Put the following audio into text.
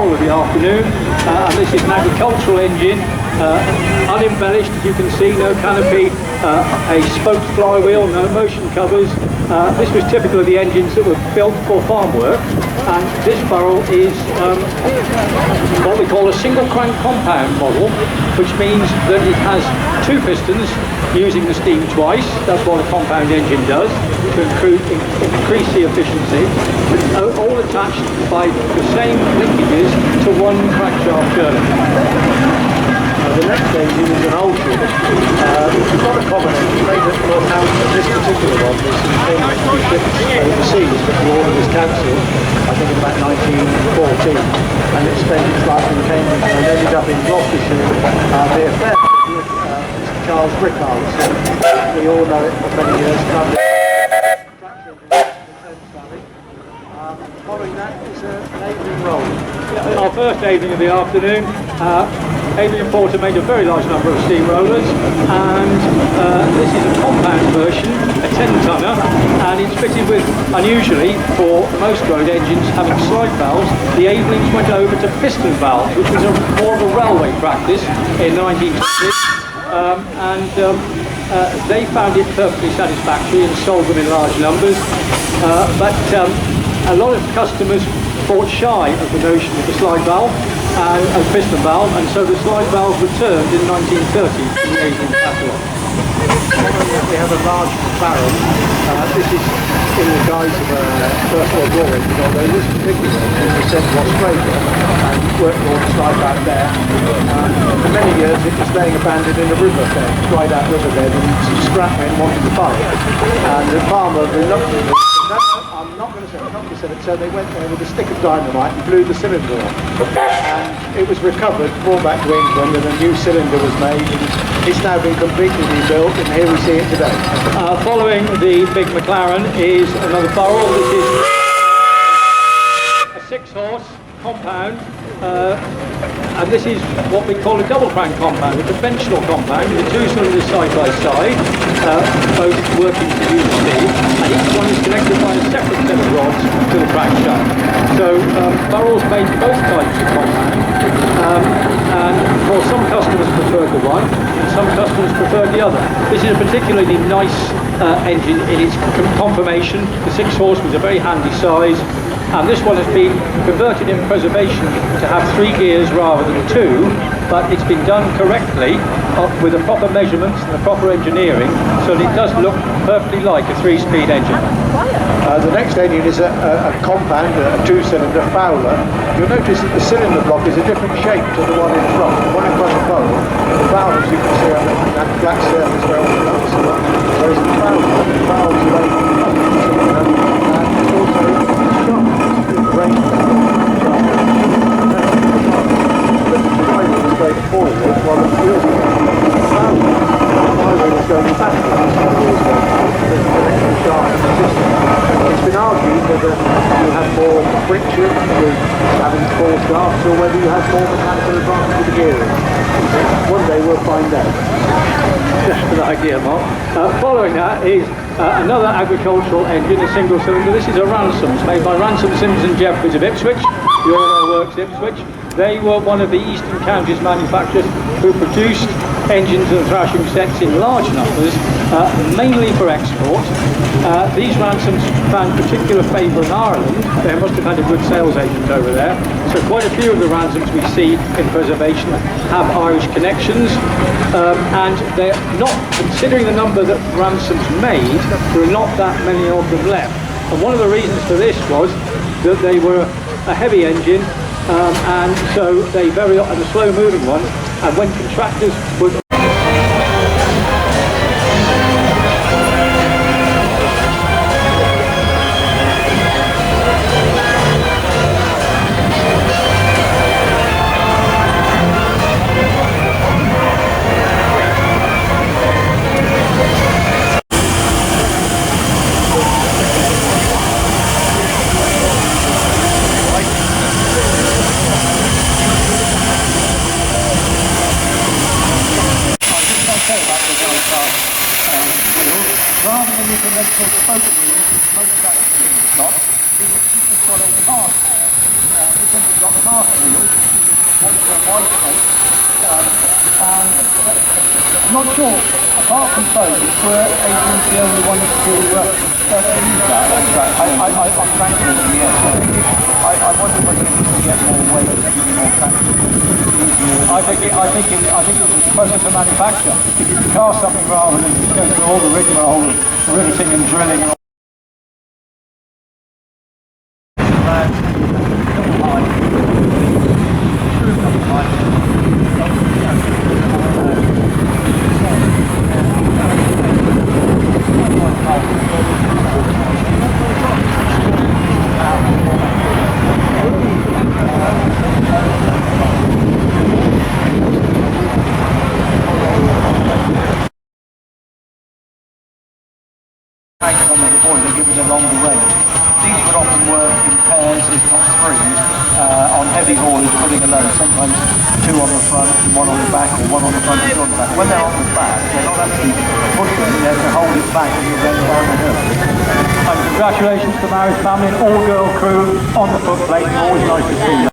barrel of the afternoon, and this is an agricultural engine, unembellished, as you can see, no canopy, a spoked flywheel, no motion covers. This was typical of the engines that were built for farm work, and this barrel is what we call a single crank compound model, which means that it has two pistons using the steam twice. That's what a compound engine does to increase the efficiency, all attached by the same linkages to one crankshaft journey. The next engine is an old ship. It's not a common engine, made at Northampton. This particular one was intended to be shipped overseas, but the order was cancelled, I think in about 1914, and it spent its life in Cambridge and ended up in Gloucestershire near Fairfield with Mr. Charles Brickard. We all know it for many years. Following that is an Adrian roll. Our first evening of the afternoon, Adrian Porter made a very large number of steam rollers, and this is a compound version, a 10-tonner, and it's fitted with, unusually for most road engines having slide valves, the Avelings went over to piston valves, which was more of a railway practice in 1960s, and they found it perfectly satisfactory and sold them in large numbers, but a lot of customers fought shy of the notion of the slide valve and piston valve, and so the slide valve returned in 1930 to the Asian catalogue. We have a large McLaren. This is in the guise of a First World War engine, although this particular engine was sent to Australia and worked on the slide valve there. For many years it was laying abandoned in a riverbed, dried out riverbed, and some scrap men wanted to buy it. And the farmer reluctantly I'm not going to say it, not said it, so they went there with a stick of dynamite and blew the cylinder off. And it was recovered, brought back to England, and a new cylinder was made, and it's now been completely rebuilt, and here we see it today. Following the big McLaren is another barrel. This is a 6-horse compound, and this is what we call a double crank compound, a conventional compound with two cylinders side by side, both working to use steam, and each one is connected by a separate set of rods to the crankshaft. So barrels made both types of compound, and for some customers preferred the one, and some customers preferred the other. This is a particularly nice engine in its conformation. The 6-horse was a very handy size. And this one has been converted in preservation to have 3 gears rather than 2, but it's been done correctly with the proper measurements and the proper engineering, so that it does look perfectly like a 3-speed engine. The next engine is a compound, a 2-cylinder Fowler. You'll notice that the cylinder block is a different shape to the one in front. The one in front of both, the valves you can see on that flat surface where all the nuts are, whereas the valves are and it's also straight forward while the wheels are going backwards. It's been argued whether you have more friction with having 4 shafts or whether you have more mechanical advantage with the gearing. One day we'll find out. Just an idea, Mark. Following that is another agricultural engine, a single cylinder. This is a Ransoms, made by Ransom, Sims and Jeffries of Ipswich, the All Works Ipswich. They were one of the Eastern Counties manufacturers who produced engines and thrashing sets in large numbers, mainly for export. These Ransoms found particular favour in Ireland. They must have had a good sales agent over there. So quite a few of the Ransoms we see in preservation have Irish connections, and they're not, considering the number that Ransoms made, there are not that many of them left. And one of the reasons for this was that they were a heavy engine, and so they very often the slow moving ones, and when contractors would rather than the conventional spoken wheels, which most tractors use at the top, these are just got a cast This one we've got cast wheels, one for white coat, and I'm not sure, apart from boats, were Adrian's the only ones to use that. I'm thankful that yes. I wonder whether it can get more weight and give you more traction. I think it was supposed to manufacture. If you can cast something rather than just go through all the rigmarole of riveting and drilling and all. On the board, they give it a longer range. These would often work in pairs, if not threes, on heavy haulage, putting a load, sometimes two on the front and one on the back, or one on the front and two on the back. When they're on the back, they're not actually pushing, they have to hold it back as you're going down the hill. And congratulations to the married family and all-girl crew on the footplate. Always nice to see you.